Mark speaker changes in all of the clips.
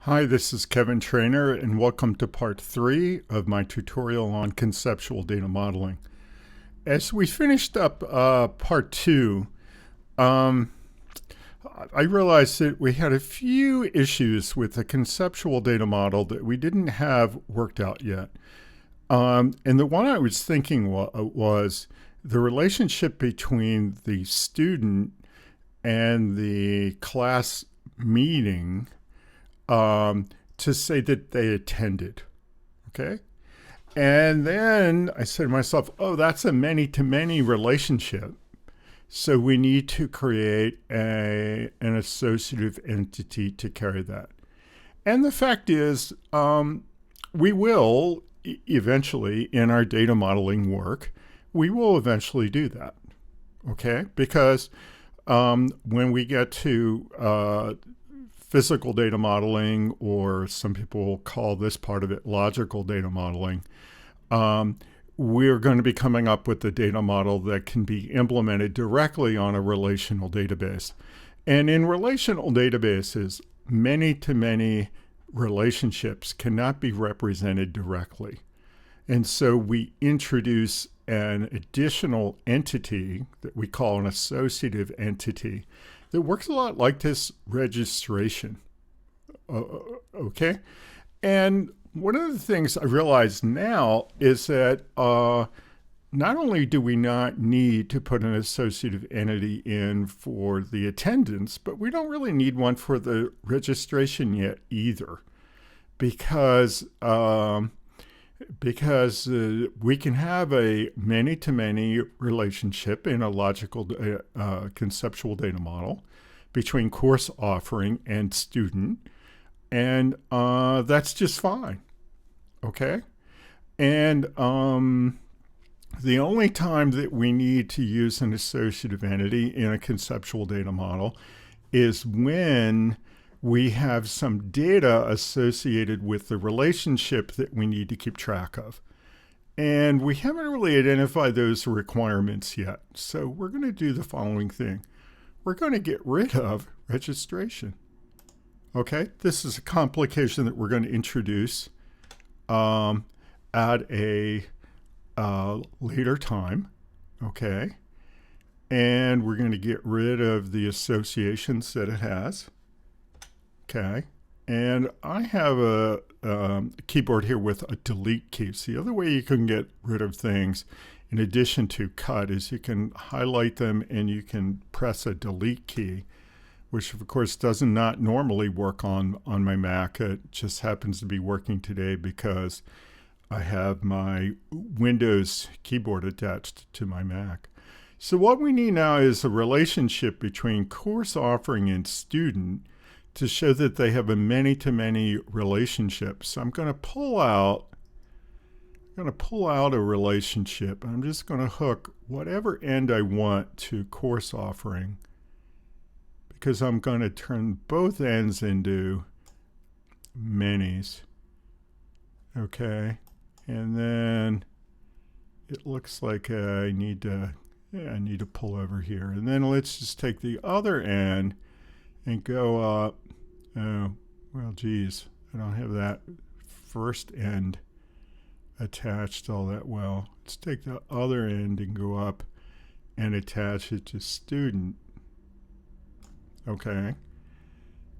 Speaker 1: Hi, this is Kevin Trainer, and welcome to part 3 of my tutorial on conceptual data modeling. As we finished up part 2, um, I realized that we had a few issues with the conceptual data model that we didn't have worked out yet. And the one I was thinking was the relationship between the student and the class meeting to say that they attended. Okay. And then I said to myself, oh, that's a many-to-many relationship. So we need to create an associative entity to carry that. And the fact is, we will eventually, in our data modeling work, we will eventually do that. Okay. Because when we get to physical data modeling, or some people call this part of it logical data modeling, we're going to be coming up with a data model that can be implemented directly on a relational database. And in relational databases, many-to-many relationships cannot be represented directly. And so we introduce an additional entity that we call an associative entity that works a lot like this registration. Okay? And one of the things I realize now is that not only do we not need to put an associative entity in for the attendance, but we don't really need one for the registration yet either, because we can have a many-to-many relationship in a logical conceptual data model between course offering and student, and that's just fine. Okay? And the only time that we need to use an associative entity in a conceptual data model is when we have some data associated with the relationship that we need to keep track of. And we haven't really identified those requirements yet. So we're going to do the following thing. We're going to get rid of registration. Okay, this is a complication that we're going to introduce at a later time. Okay, and we're going to get rid of the associations that it has. Okay, and I have a keyboard here with a delete key. So the other way you can get rid of things in addition to cut is you can highlight them and you can press a delete key, which of course does not normally work on my Mac. It just happens to be working today because I have my Windows keyboard attached to my Mac. So what we need now is a relationship between course offering and student to show that they have a many-to-many relationship. So I'm going to pull out a relationship. I'm just going to hook whatever end I want to course offering, because I'm going to turn both ends into manys. Okay, and then it looks like I need to pull over here, and then let's just take the other end and go up. Oh, well, geez, I don't have that first end attached all that well. Let's take the other end and go up and attach it to student. Okay.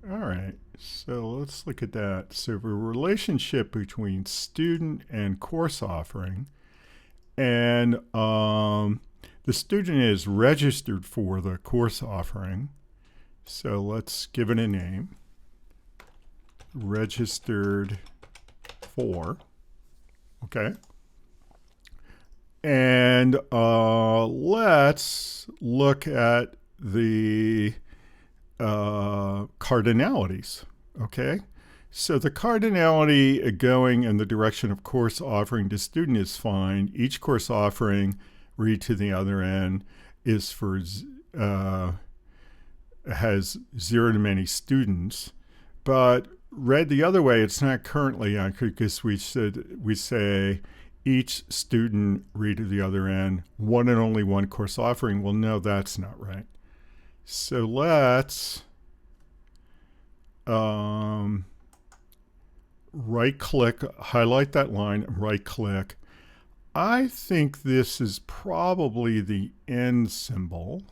Speaker 1: All right. So let's look at that. So the relationship between student and course offering, and the student is registered for the course offering. So let's give it a name. Registered for. Okay. And let's look at the cardinalities. Okay. So the cardinality going in the direction of course offering to student is fine. Each course offering, read to the other end, is for has 0 to many students, but read the other way, it's not currently on, because we say each student read to the other end, one and only one course offering. Well, no, that's not right. So let's right click, highlight that line, right click. I think this is probably the end symbol.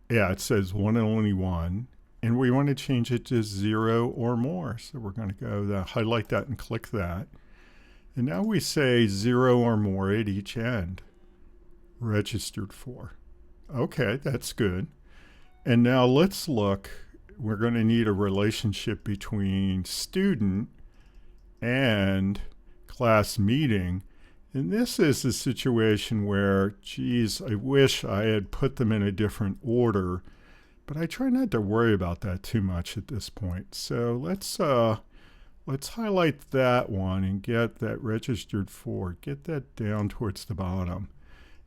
Speaker 1: Yeah, it says one and only one. And we want to change it to 0 or more. So we're going to go highlight that and click that. And now we say 0 or more at each end. Registered for. Okay, that's good. And now let's look. We're going to need a relationship between student and class meeting. And this is a situation where, geez, I wish I had put them in a different order, but I try not to worry about that too much at this point. So let's highlight that one and get that registered for, get that down towards the bottom.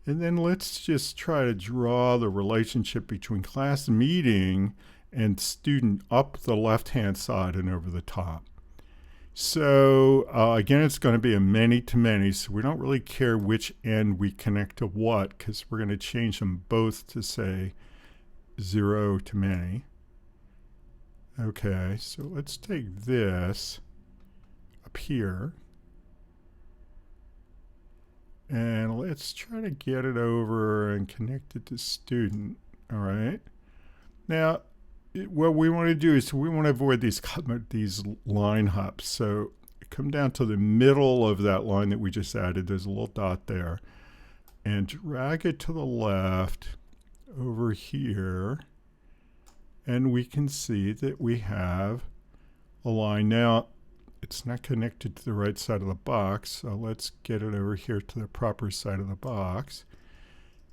Speaker 1: And then let's just try to draw the relationship between class meeting and student up the left-hand side and over the top. So again, it's going to be a many-to-many, so we don't really care which end we connect to what, because we're going to change them both to say 0 to many. Okay, so let's take this up here, and let's try to get it over and connect it to student. All right. Now, what we want to do is we want to avoid these line hops. So come down to the middle of that line that we just added. There's a little dot there. And drag it to the left over here. And we can see that we have a line. Now, it's not connected to the right side of the box. So let's get it over here to the proper side of the box.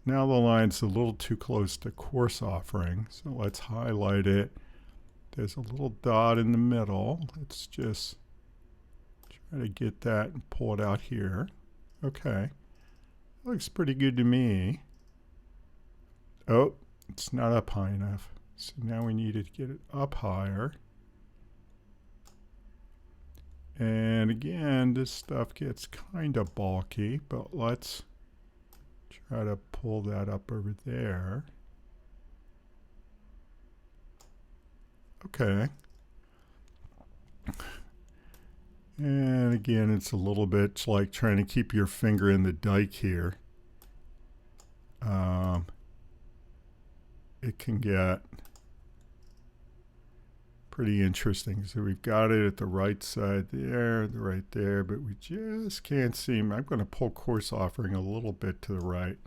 Speaker 1: Now the line's a little too close to course offering, so let's highlight it. There's a little dot in the middle. Let's just try to get that and pull it out here. Okay, looks pretty good to me. Oh, it's not up high enough. So now we need to get it up higher. And again, this stuff gets kind of bulky, but let's try to pull that up over there. Okay. And again, it's a little bit like trying to keep your finger in the dike here. It can get pretty interesting. So we've got it at the right side there, right there, but we just can't seem. I'm going to pull course offering a little bit to the right,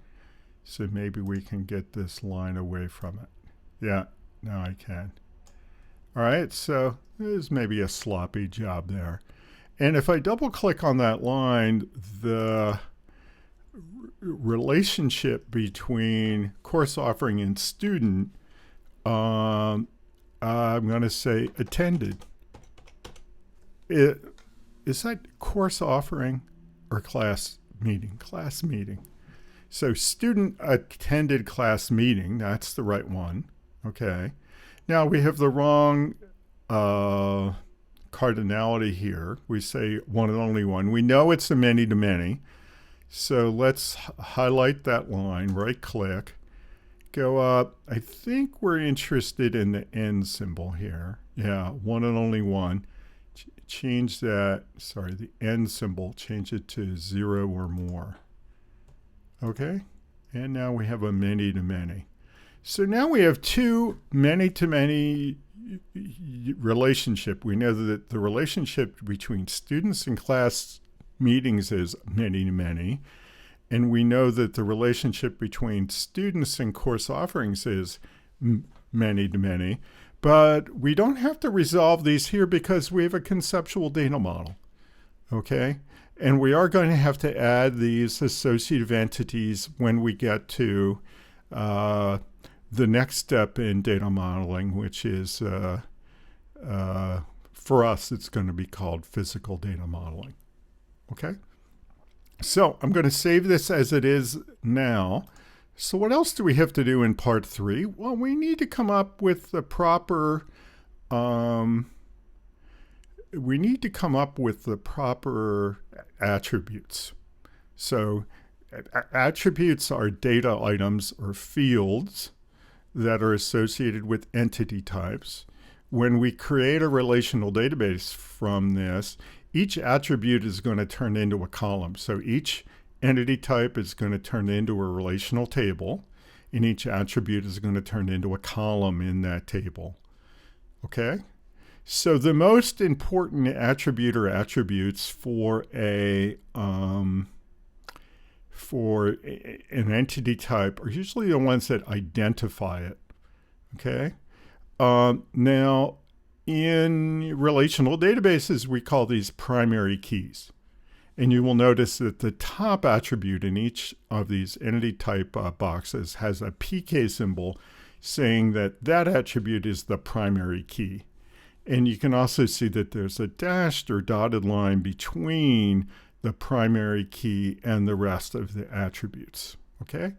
Speaker 1: so maybe we can get this line away from it. Yeah, now I can. All right, so there's maybe a sloppy job there. And if I double click on that line, the relationship between course offering and student, I'm going to say attended. Is that course offering or class meeting? Class meeting. So student attended class meeting. That's the right one. Okay. Now we have the wrong cardinality here. We say one and only one. We know it's a many-to-many. So let's highlight that line, right click. Go up. I think we're interested in the end symbol here. Yeah, one and only one. Change that, sorry, the end symbol, change it to 0 or more. Okay, and now we have a many-to-many. So now we have two many-to-many relationship. We know that the relationship between students and class meetings is many-to-many. And we know that the relationship between students and course offerings is many-to-many, but we don't have to resolve these here because we have a conceptual data model, okay? And we are going to have to add these associative entities when we get to the next step in data modeling, which is, for us, it's going to be called physical data modeling, okay? So I'm going to save this as it is now. So what else do we have to do in part 3? Well, we need to come up with the proper attributes. So attributes are data items or fields that are associated with entity types. when we create a relational database from this, each attribute is going to turn into a column. So each entity type is going to turn into a relational table, and each attribute is going to turn into a column in that table. Okay? So the most important attribute or attributes for an entity type are usually the ones that identify it. Okay? Now, in relational databases, we call these primary keys. And you will notice that the top attribute in each of these entity type boxes has a PK symbol saying that that attribute is the primary key. And you can also see that there's a dashed or dotted line between the primary key and the rest of the attributes. Okay?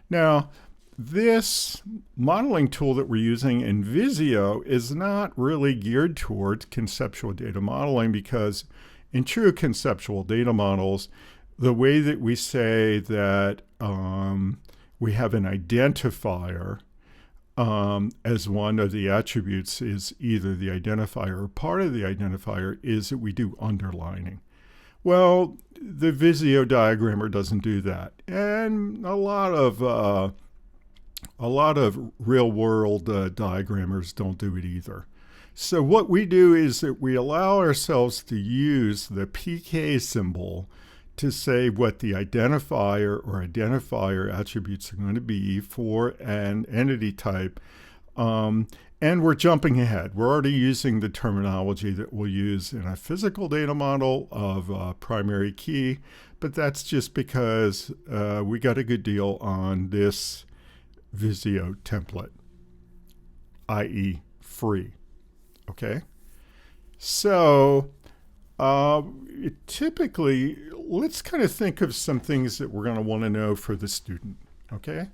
Speaker 1: Now, this modeling tool that we're using in Visio is not really geared towards conceptual data modeling, because in true conceptual data models, the way that we say that we have an identifier as one of the attributes is either the identifier or part of the identifier is that we do underlining. Well, the Visio diagrammer doesn't do that. And a lot of real-world diagrammers don't do it either. So what we do is that we allow ourselves to use the PK symbol to say what the identifier or identifier attributes are going to be for an entity type. And we're jumping ahead. We're already using the terminology that we'll use in a physical data model of primary key, but that's just because we got a good deal on this Visio template, i.e. free. Okay? So typically, let's kind of think of some things that we're going to want to know for the student. Okay?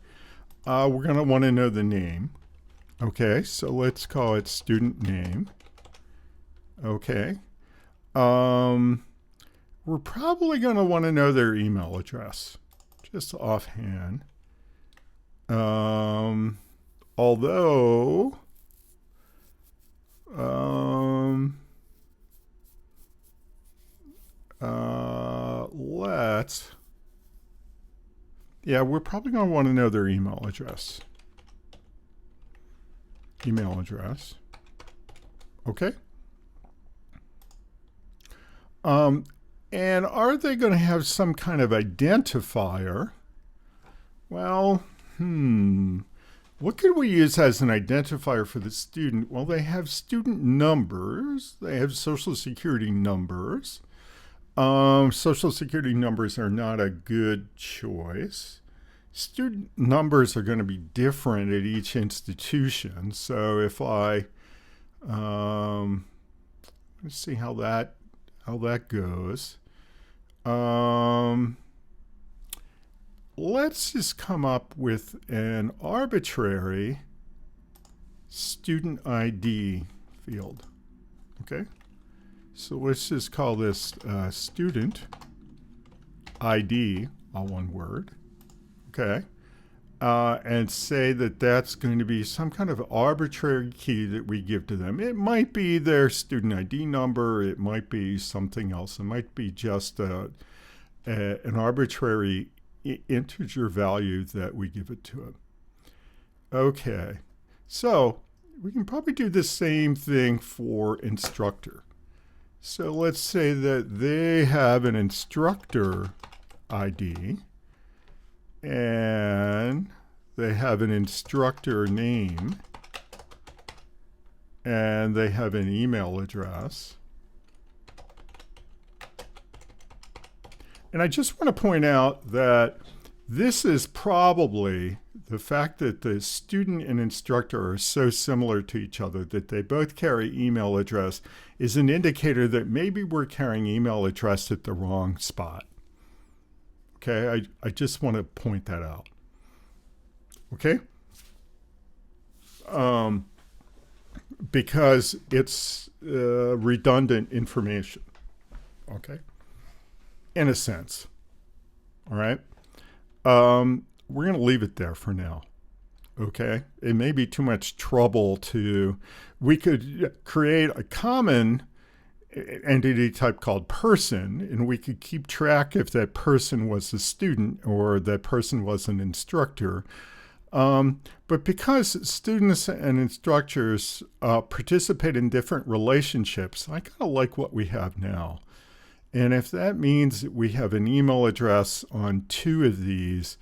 Speaker 1: We're going to want to know the name. Okay, so let's call it student name. Okay. We're probably going to want to know their email address, just offhand. Although, we're probably going to want to know their email address. Okay. And are they going to have some kind of identifier? Well, what could we use as an identifier for the student? Well, they have student numbers. They have social security numbers. Social security numbers are not a good choice. Student numbers are going to be different at each institution. So if I, let's see how that goes. Let's just come up with an arbitrary student ID field. Okay, so let's just call this student ID, all one word. Okay, and say that that's going to be some kind of arbitrary key that we give to them. It might be their student ID number. It might be something else. It might be just an arbitrary integer value that we give it to them. Okay, so we can probably do the same thing for instructor. So let's say that they have an instructor ID and they have an instructor name and they have an email address. And I just want to point out that this is probably the fact that the student and instructor are so similar to each other that they both carry email address is an indicator that maybe we're carrying email address at the wrong spot. Okay, I just want to point that out. Okay? Because it's redundant information. Okay? In a sense. All right? We're going to leave it there for now. Okay, it may be too much trouble we could create a common entity type called person, and we could keep track if that person was a student or that person was an instructor. But because students and instructors participate in different relationships, I kind of like what we have now. And if that means that we have an email address on 2 of these,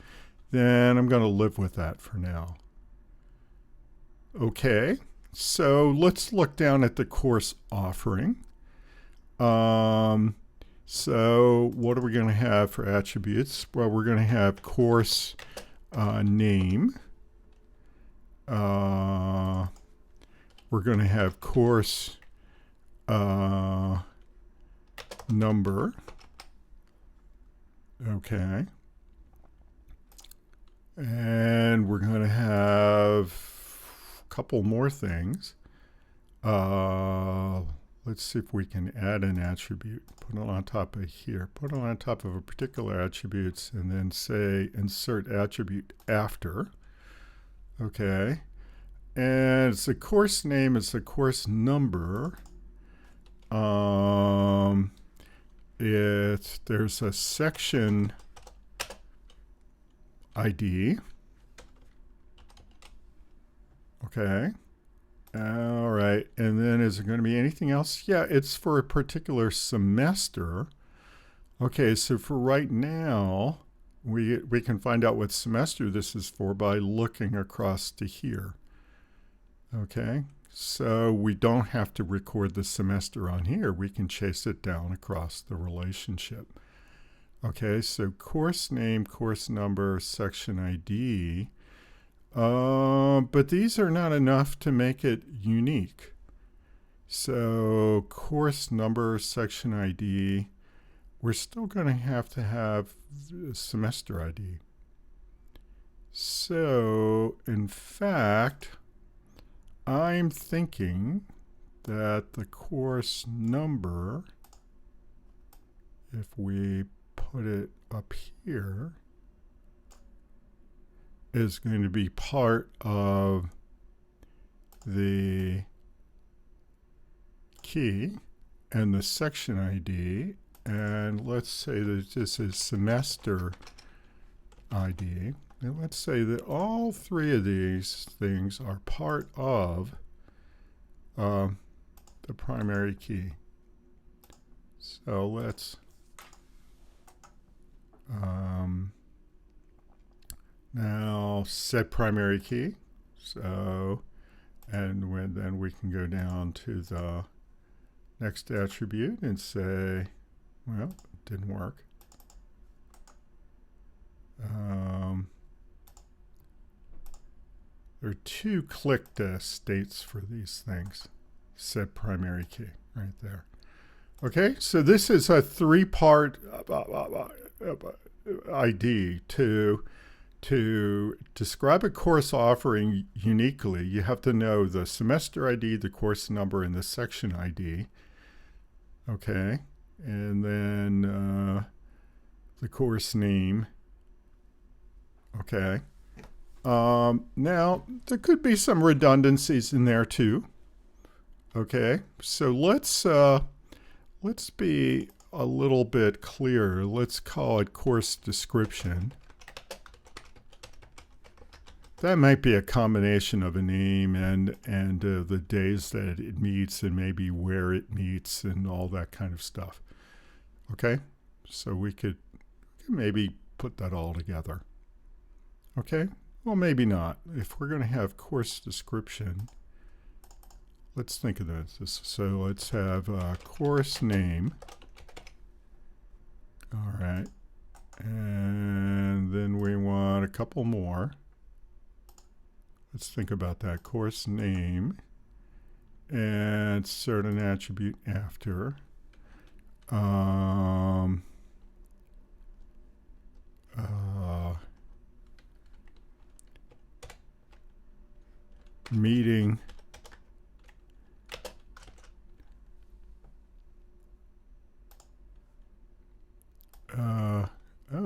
Speaker 1: then I'm going to live with that for now. Okay, so let's look down at the course offering. So what are we going to have for attributes? Well, we're going to have course name. We're going to have course number. Okay. And we're going to have a couple more things. Let's see if we can add an attribute. Put it on top of here. Put it on top of a particular attributes and then say insert attribute after. Okay. And the course name is the course number. There's a section ID. Okay. All right. And then is there going to be anything else? Yeah, it's for a particular semester. Okay, so for right now, we can find out what semester this is for by looking across to here. Okay, so we don't have to record the semester on here. We can chase it down across the relationship. Okay, so course name, course number, section ID. But these are not enough to make it unique. So course number, section ID, we're still going to have semester ID. So in fact, I'm thinking that the course number, if we put it up here, is going to be part of the key and the section ID. And let's say that this is semester ID. And let's say that all 3 of these things are part of the primary key. So let's now set primary key. So, and then we can go down to the next attribute and say, well, it didn't work. There are 2 clicked states for these things. Set primary key right there. Okay, so this is a 3-part ID to describe a course offering uniquely. You have to know the semester ID, the course number, and the section ID. Okay, and then the course name. Okay. Now, there could be some redundancies in there too. Okay, so let's be a little bit clearer. Let's call it course description. That might be a combination of a name and the days that it meets and maybe where it meets and all that kind of stuff. Okay, so we could maybe put that all together. Okay, well, maybe not. If we're going to have course description, let's think of this. So let's have course name. All right, and then we want a couple more. Let's think about that. Course name and insert an attribute after. Meeting oh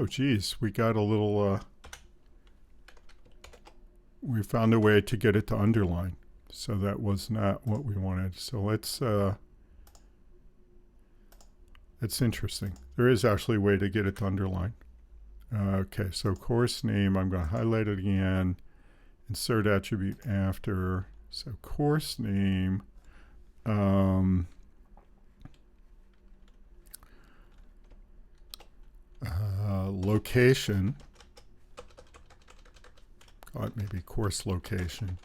Speaker 1: geez, we got a little we found a way to get it to underline. So that was not what we wanted. So let's, it's interesting. There is actually a way to get it to underline. Okay, so course name, I'm going to highlight it again, insert attribute after. So course name, location, call it maybe course location.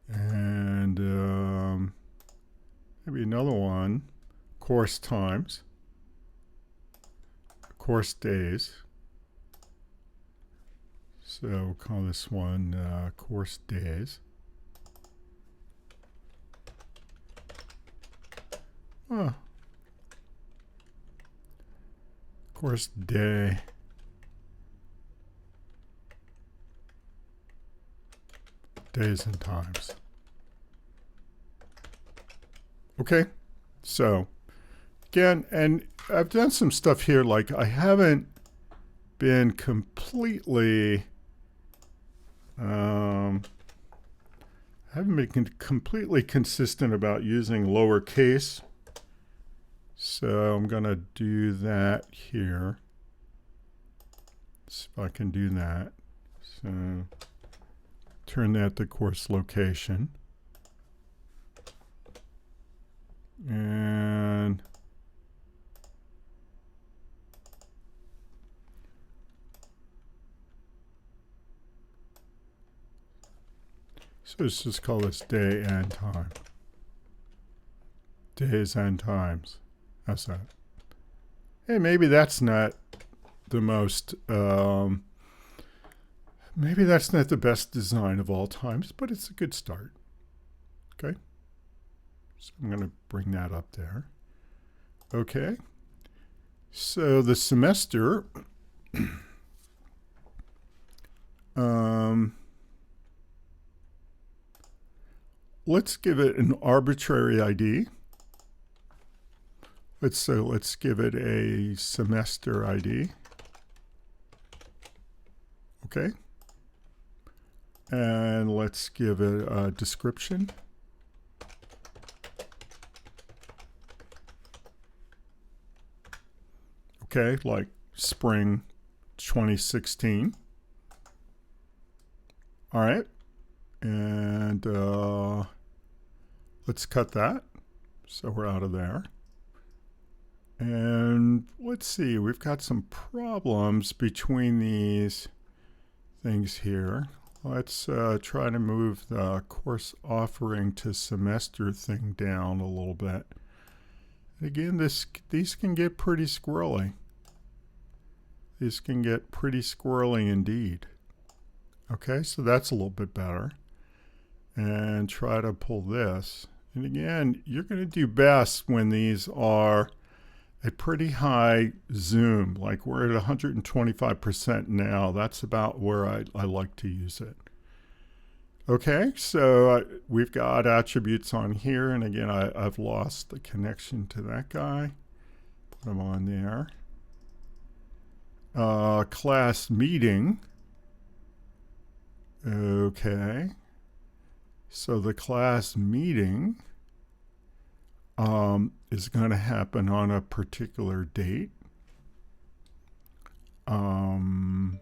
Speaker 1: And maybe another one, course times, course days. So we'll call this one course days. Course day. Days and times. Okay, so again, and I've done some stuff here, like I haven't been completely consistent about using lowercase. So I'm going to do that here. See if I can do that. So turn that to course location. And so let's just call this day and time. Days and times. How's that? Hey, maybe that's not the most, maybe that's not the best design of all times, but it's a good start. Okay. So I'm going to bring that up there. Okay. So the semester, let's give it an arbitrary ID. Let's give it a semester ID. Okay. And let's give it a description. Okay, like spring 2016. All right. And let's cut that. So we're out of there. And let's see, we've got some problems between these things here. Let's try to move the course offering to semester thing down a little bit. Again, these can get pretty squirrely. These can get pretty squirrely indeed. Okay, so that's a little bit better. And try to pull this. And again, you're going to do best when these are a pretty high zoom, like we're at 125% now. That's about where I like to use it. Okay, so we've got attributes on here, and again, I've lost the connection to that guy. Put them on there. Class meeting. Okay, so the class meeting is going to happen on a particular date. And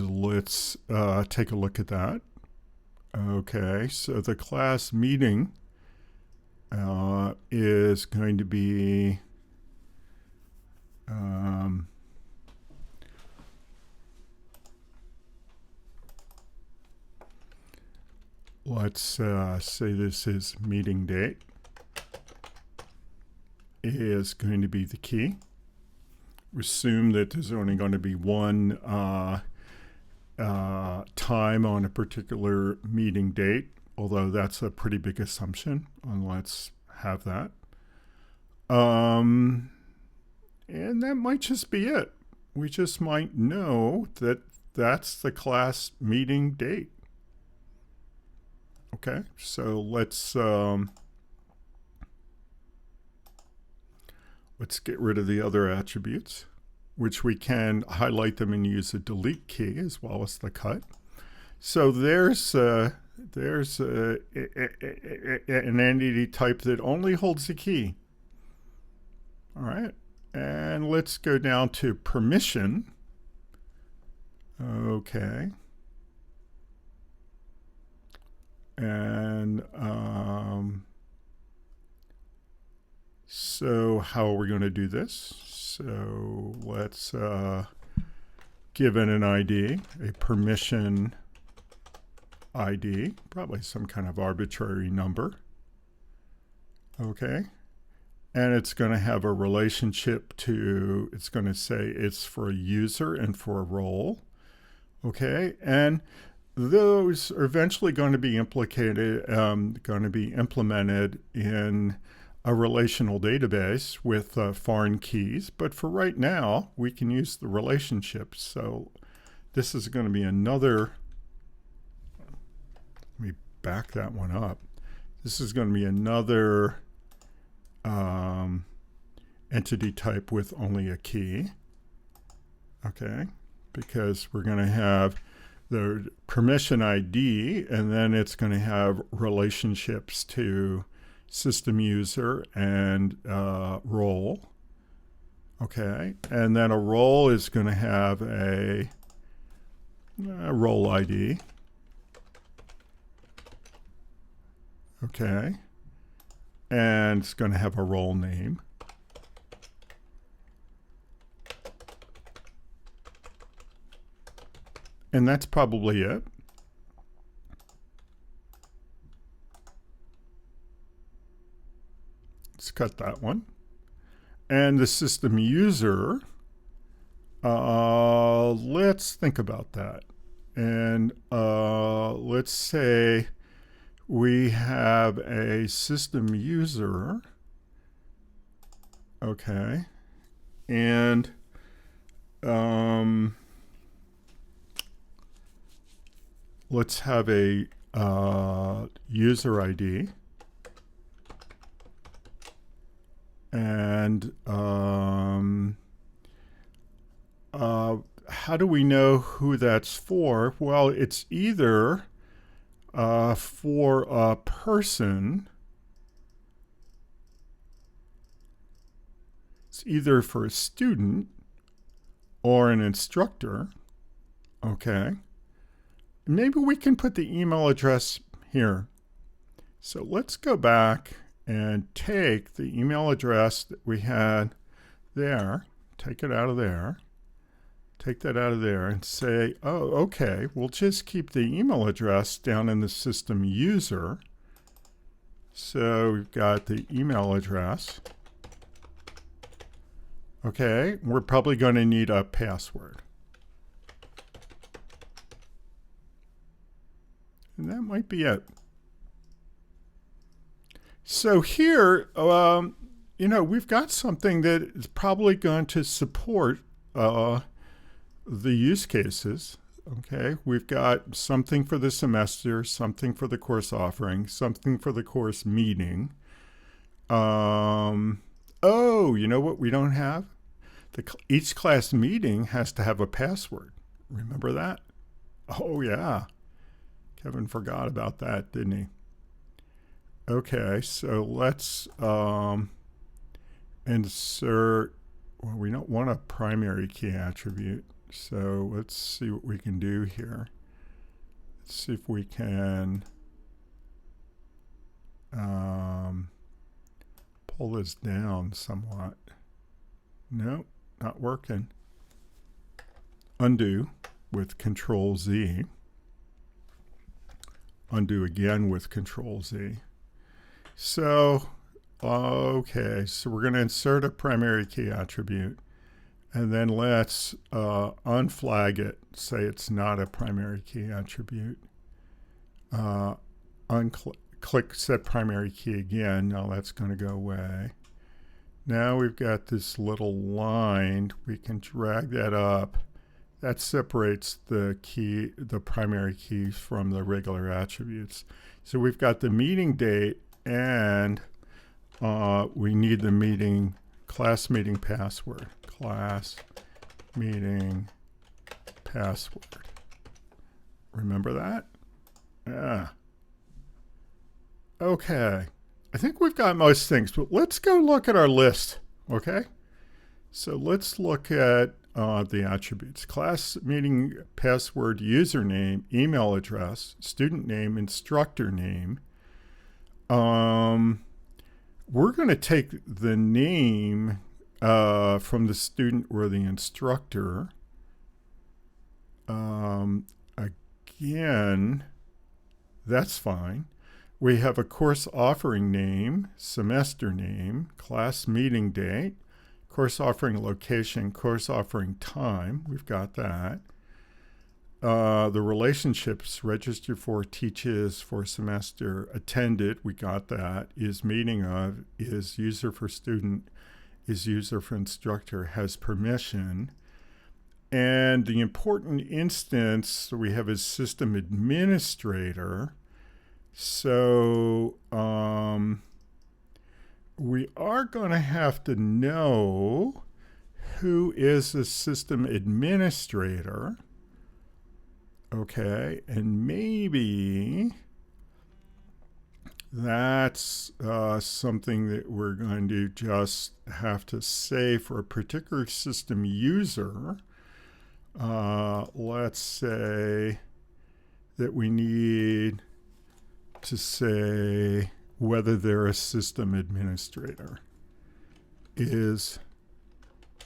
Speaker 1: let's take a look at that. Okay, so the class meeting is going to be let's say this is meeting date is going to be the key. Assume that there's only going to be one time on a particular meeting date, although that's a pretty big assumption, and let's have that. And that might just be it. We just might know that that's the class meeting date. Okay, so let's Let's get rid of the other attributes, which we can highlight them and use a delete key as well as the cut. So there's an entity type that only holds the key. All right, and let's go down to permission. Okay. And so how are we going to do this? So let's give it an ID, a permission ID, probably some kind of arbitrary number. Okay. And it's going to have a relationship to, it's going to say it's for a user and for a role. Okay. And those are eventually going to be implemented in a relational database with foreign keys. But for right now, we can use the relationships. So this is going to be another, let me back that one up. This is going to be another entity type with only a key. Okay, because we're going to have the permission ID, and then it's going to have relationships to system user and role. Okay, and then a role is going to have a role ID. Okay, and it's going to have a role name. And that's probably it. Let's cut that one. And the system user, let's think about that. And let's say we have a system user. Okay. And let's have a user ID. And how do we know who that's for? Well, it's either for a person. It's either for a student or an instructor. Okay. Maybe we can put the email address here. So let's go back and take the email address that we had there, take it out of there, take that out of there and say, oh, okay, we'll just keep the email address down in the system user. So we've got the email address. Okay, we're probably going to need a password. And that might be it. So here, we've got something that is probably going to support the use cases. Okay, we've got something for the semester, something for the course offering, something for the course meeting. Oh, you know what we don't have? Each class meeting has to have a password. Remember that? Oh, yeah. Kevin forgot about that, didn't he? Okay, so let's insert, well, we don't want a primary key attribute. So let's see what we can do here. Let's see if we can pull this down somewhat. Nope, not working. Undo with Control Z. Undo again with Control Z. So, okay, so we're going to insert a primary key attribute. And then let's unflag it, say it's not a primary key attribute. Click Set Primary Key again. Now that's going to go away. Now we've got this little line. We can drag that up. That separates the key, the primary key from the regular attributes. So we've got the meeting date, and we need the meeting class meeting password, Remember that? Yeah. Okay. I think we've got most things, but let's go look at our list, okay? So let's look at the attributes. Class meeting password, username, email address, student name, instructor name. We're going to take the name from the student or the instructor. Again, that's fine. We have a course offering name, semester name, class meeting date, course offering location, course offering time. We've got that. The relationships, registered for, teaches for semester, attended, we got that. Is meeting of, is user for student, is user for instructor, has permission. And the important instance we have is system administrator. So we are going to have to know who is the system administrator. Okay, and maybe that's something that we're going to just have to say for a particular system user. Let's say that we need to say whether they're a system administrator. Is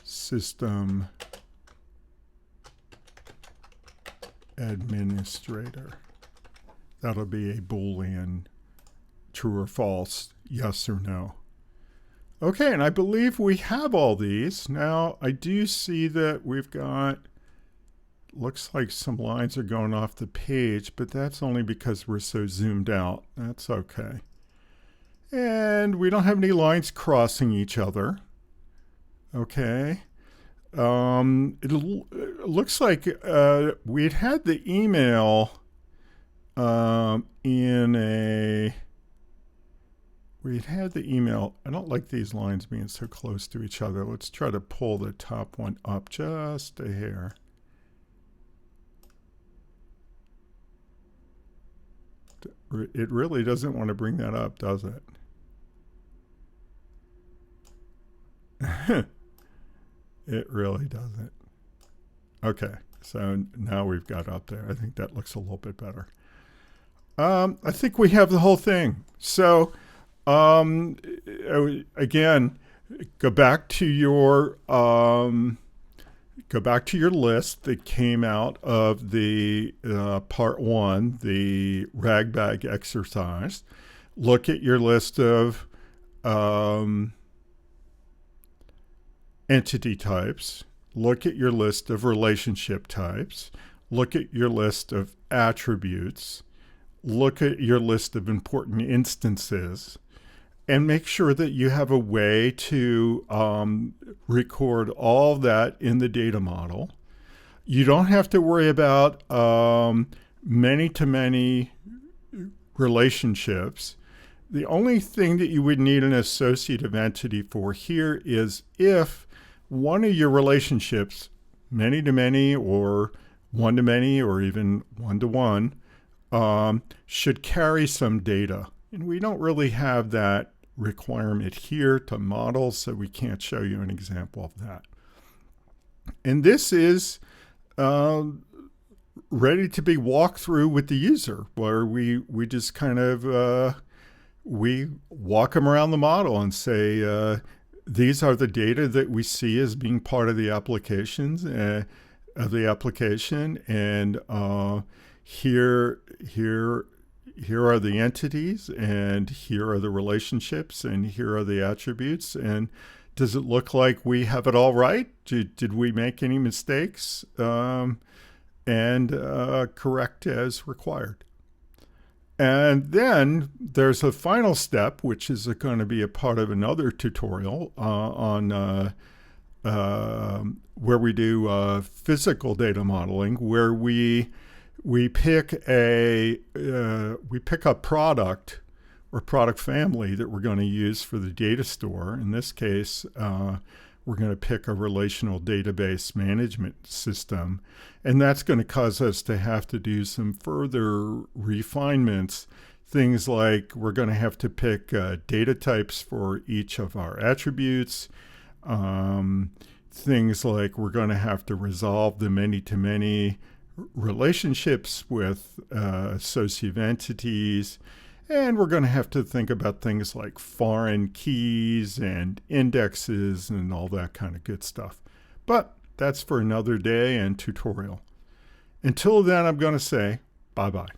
Speaker 1: system administrator. That'll be a Boolean, true or false, yes or no. Okay, and I believe we have all these. Now, I do see that we've got, looks like some lines are going off the page, but that's only because we're so zoomed out. That's okay. And we don't have any lines crossing each other. Okay. It looks like we'd had the email we'd had the email. I don't like these lines being so close to each other. Let's try to pull the top one up just a hair. It really doesn't want to bring that up, does it? It really doesn't. Okay, so now we've got up there. I think that looks a little bit better. I think we have the whole thing. So again, go back to your list that came out of the part one, the ragbag exercise. Look at your list of entity types. Look at your list of relationship types. Look at your list of attributes. Look at your list of important instances. And make sure that you have a way to record all that in the data model. You don't have to worry about many-to-many relationships. The only thing that you would need an associative entity for here is if one of your relationships, many-to-many or one-to-many or even one-to-one, should carry some data. And we don't really have that requirement here to model, so we can't show you an example of that. And this is ready to be walked through with the user, where we just kind of we walk them around the model and say, these are the data that we see as being part of the applications and here are the entities, and here are the relationships, and here are the attributes. And does it look like we have it all right? Did we make any mistakes? And correct as required. And then there's a final step, which is going to be a part of another tutorial on where we do physical data modeling, where we pick a product or product family that we're going to use for the data store. In this case, we're going to pick a relational database management system, and that's going to cause us to have to do some further refinements. Things like we're going to have to pick data types for each of our attributes. Things like we're going to have to resolve the many-to-many relationships with associative entities. And we're going to have to think about things like foreign keys and indexes and all that kind of good stuff. But that's for another day and tutorial. Until then, I'm going to say bye-bye.